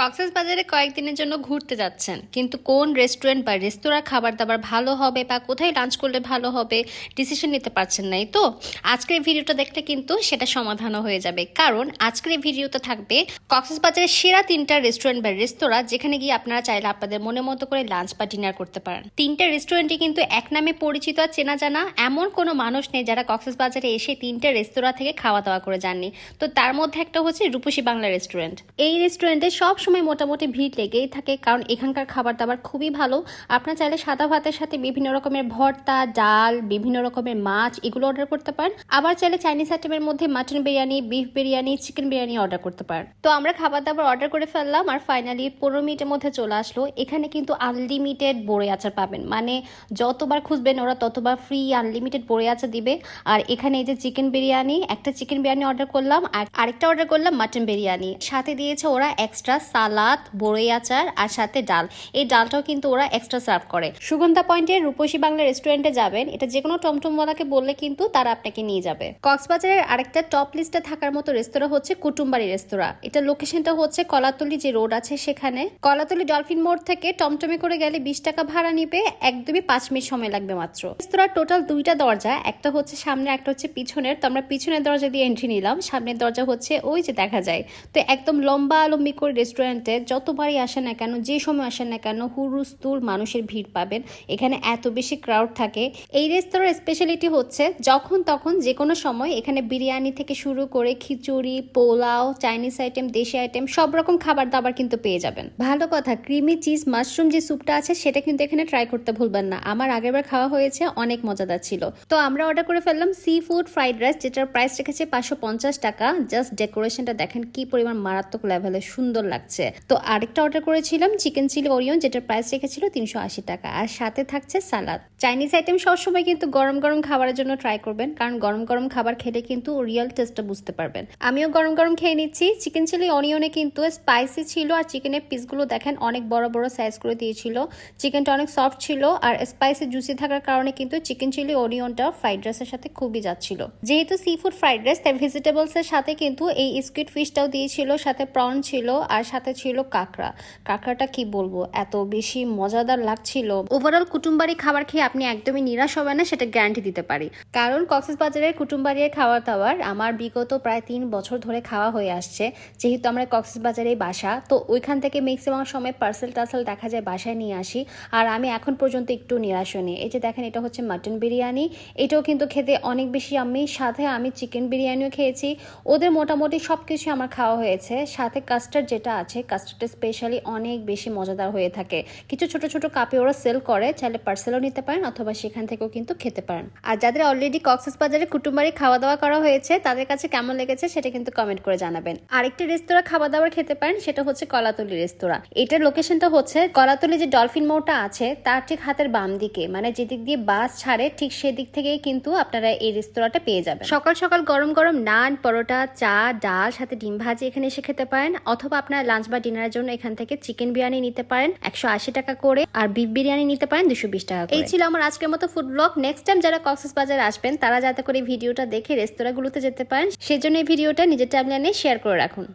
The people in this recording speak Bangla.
কক্সবাজারে কয়েকদিনের জন্য ঘুরতে যাচ্ছেন, কিন্তু কোন রেস্টুরেন্ট বা রেস্তোরাঁ খাবার দাবার ভালো হবে বা কোথায় লাঞ্চ করলে ভালো হবে ডিসিশন নিতে পারছেন নাই তো আজকের এই ভিডিওটা দেখলে কিন্তু সেটা সমাধানও হয়ে যাবে। কারণ আজকের এই ভিডিওতে থাকবে কক্সবাজারের সেরা 3টা রেস্টুরেন্ট বা রেস্তোরাঁ যেখানে গিয়ে আপনারা চাইলে আপনাদের মনের মতো করে লাঞ্চ বা ডিনার করতে পারেন। 3টা রেস্টুরেন্টই কিন্তু এক নামে পরিচিত আর চেনা জানা এমন কোনো মানুষ নেই যারা কক্সবাজারে এসে 3টা রেস্তোরাঁ থেকে খাওয়া দাওয়া করে যাননি। তো তার মধ্যে একটা হচ্ছে রূপসী বাংলা রেস্টুরেন্ট। এই রেস্টুরেন্টে সব সময় মোটামুটি ভিড় লেগেই থাকে, কারণ এখানকার খাবার দাবার খুবই ভালো। আপনার চাইলে সাদা ভাতের সাথে বিভিন্ন রকমের ভর্তা, ডাল, বিভিন্ন রকমের মাছ এগুলো অর্ডার করতে পারেন। আবার চাইলে চাইনিজ আইটেমের মধ্যে mutton biryani, beef biryani, chicken biryani order করতে পারেন। তো আমরা খাবার দাবার অর্ডার করে ফেললাম আর ফাইনালি 15 মিনিটের মধ্যে চলে আসলো। এখানে কিন্তু আনলিমিটেড বড়ি আচার পাবেন, মানে যতবার খুঁজবেন ওরা ততবার ফ্রি আনলিমিটেড বড়ি আচার দিবে। আর এখানে এই যে চিকেন বিরিয়ানি, একটা চিকেন বিরিয়ানি অর্ডার করলাম আর আরেকটা অর্ডার করলাম মাটন বিরিয়ানি। সাথে দিয়েছে ওরা এক্সট্রা সালাদ, বড়ই আচার আর সাথে ডাল। এই ডালটাও কিন্তু ওরা এক্সট্রা সার্ভ করে। সুগন্ধা পয়েন্টের রূপসী বাংলা রেস্টুরেন্টে যাবেন, এটা যে কোনো টমটমওয়ালাকে বললে কিন্তু তারা আপনাকে নিয়ে যাবে। কক্সবাজারের আরেকটা টপ লিস্টে থাকার মতো রেস্তোরাঁ হচ্ছে কুটুমবাড়ি রেস্তোরাঁ। এটা লোকেশনটা হচ্ছে কলাতলি যে রোড আছে সেখানে। কলাতলি ডলফিন মোড় থেকে টমটমে করে গেলে 20 টাকা ভাড়া নিবে, একদমই 5 মিনিট সময় লাগবে মাত্র। রেস্তোরাঁর টোটাল 2টা দরজা, একটা হচ্ছে সামনে একটা হচ্ছে পিছনের। তো আমরা পিছনের দরজা দিয়ে এন্ট্রি নিলাম, সামনের দরজা হচ্ছে ওই যে দেখা যায়। তো একদম লম্বা লম্বি করে রেস্টুরেন্টে যতবারই আসেন না কেন, যে সময় আসেন না কেন, হুরুস্তুল মানুষের ভিড় পাবেন। এখানে এত বেশি ক্রাউড থাকে। এই রেস্তোরাঁর স্পেশালিটি হচ্ছে যখন তখন যে কোনো সময় এখানে বিরিয়ানি থেকে শুরু করে খিচুড়ি, পোলাও, চাইনিজ আইটেম, দেশি আইটেম সব রকম খাবার দাবার কিন্তু পেয়ে যাবেন। ভালো কথা, ক্রিমি চিজ মাশরুম যে স্যুপটা আছে সেটা কিন্তু এখানে ট্রাই করতে ভুলবেন না। আমার আগেরবার খাওয়া হয়েছে, অনেক মজাদার ছিল। তো আমরা অর্ডার করে ফেললাম সি ফুড ফ্রাইড রাইস, যেটার প্রাইস রেখেছে 550 টাকা। জাস্ট ডেকোরেশনটা দেখেন কি পরিমাণ মারাত্মক লেভেলে সুন্দর লাগছে। তো আরেকটা অর্ডার করেছিলাম চিকেন চিলি অরিয়ন, যেটার প্রাইস রেখেছিল 380 টাকা আর সাথে থাকছে সালাদ। চাইনিজ আইটেম সবসময় কিন্তু গরম গরম খাবারের জন্য ট্রাই করবেন, কারণ গরম গরম খাবার খেলে কিন্তু রিয়েল টেস্টটা বুঝতে পারবেন। আমিও গরম গরম খেয়ে নিচ্ছি। চিকেন চিলি অনিয়নে কিন্তু স্পাইসি ছিল আর চিকেনের পিসগুলো দেখেন অনেক বড় বড় সাইজ করে দিয়েছিল। চিকেনটা অনেক সফট ছিল আর স্পাইসি জুসি থাকার কারণে কিন্তু চিকেন চিলি অনিয়নটা ফ্রাইড রাইসের সাথে খুবই যাচ্ছিল। যেহেতু সি ফুড ফ্রাইড রাইস তাই ভেজিটেবলস এর সাথে কিন্তু এই স্কুইড ফিশটাও দিয়েছিল, সাথে প্রন ছিল আর সাথে ছিল কাঁকড়া। কাঁকড়াটা কি বলবো, এত বেশি মজাদার লাগছিল। ওভারঅল কুটুমবাড়ি খাবার খেয়ে আপনি একদমই নিরাশ হবেন না, সেটা গ্যারান্টি দিতে পারি। কারণ কক্সবাজারের কুটুমবাড়ির খাবার দাবার আমার বিগত প্রায় 3 বছর ধরে খাওয়া হয়ে আসছে। যেহেতু আমরা কক্সবাজারেই বাসা, তো ওইখান থেকে ম্যাক্সিমাম সময় পার্সেল টার্সেল দেখা যায় বাসায় নিয়ে আসি। আর আমি এখন পর্যন্ত একটু নিরাশ হইনি। এই যে দেখেন, এটা হচ্ছে মাটন বিরিয়ানি, এটাও কিন্তু খেতে অনেক বেশি আমি। সাথে আমি চিকেন বিরিয়ানিও খেয়েছি। ওদের মোটামুটি সব কিছু আমার খাওয়া হয়েছে। সাথে কাস্টার্ড যেটা আছে, কাস্টার্ডটা স্পেশালি অনেক বেশি মজাদার হয়ে থাকে। কিছু ছোট ছোট কাপে ওরা সেল করে, চাইলে পার্সেলও নিতে পারেন অথবা সেখান থেকেও কিন্তু খেতে পারেন। আর যাদের অলরেডি কক্সবাজারে কুটুমবাড়ি খাওয়া দাওয়া করা হয়েছে তাদের কাছে কেমন লেগেছে সেটা কিন্তু কমেন্ট করে জানাবেন। আরেকটি রেস্তোরাঁ খাবার দাবার খেতে পারেন, সেটা হচ্ছে কলাতলি রেস্তোরাঁ। এটার লোকেশনটা হচ্ছে কলাতলি যে ডলফিন মোড়টা আছে তার ঠিক হাতের বাম দিকে, মানে যেদিক দিয়ে বাস ছাড়ে ঠিক সেদিক থেকেই কিন্তু আপনারা এই রেস্তোরাঁটা পেয়ে যাবেন। সকাল সকাল গরম গরম নান, পরোটা, চা, ডাল সাথে ডিম ভাজি এখানে এসে খেতে পারেন। অথবা আপনার লাঞ্চ বা ডিনারের জন্য এখান থেকে চিকেন বিরিয়ানি নিতে পারেন 180 টাকা করে, আর বিফ বিরিয়ানি নিতে পারেন 220 টাকা করে। এই ছিল আমার আজকের মতো ফুড ব্লগ। নেক্সট টাইম যারা কক্সবাজার আসবেন তারা যাতে করে ভিডিওটা দেখে রেস্তোরাঁগুলোতে যেতে পারেন, সেজন্য এই ভিডিওটা নিজের টাইমলাইনে শেয়ার করে রাখুন।